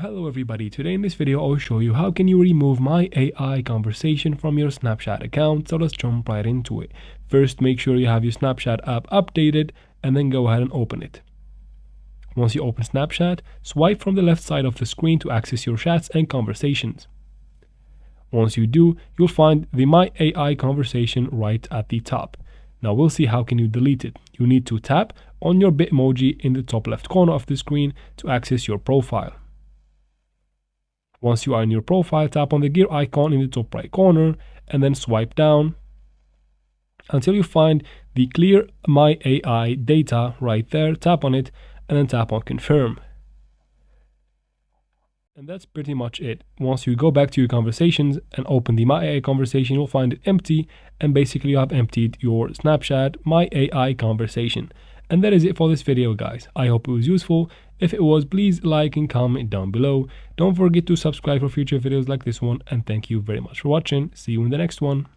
Hello everybody, today in this video I'll show you how can you remove My AI conversation from your Snapchat account. So let's jump right into it. First, make sure you have your Snapchat app updated and then go ahead and open it. Once you open Snapchat, swipe from the left side of the screen to access your chats and conversations. Once you do, you'll find the My AI conversation right at the top. Now we'll see how can you delete it. You need to tap on your Bitmoji in the top left corner of the screen to access your profile. Once you are in your profile, tap on the gear icon in the top right corner and then swipe down until you find the clear My AI data right there. Tap on it and then tap on confirm. And that's pretty much it. Once you go back to your conversations and open the My AI conversation, you'll find it empty, and basically you have emptied your Snapchat My AI conversation. And that is it for this video, guys. I hope it was useful. If it was, please like and comment down below. Don't forget to subscribe for future videos like this one, and thank you very much for watching. See you in the next one.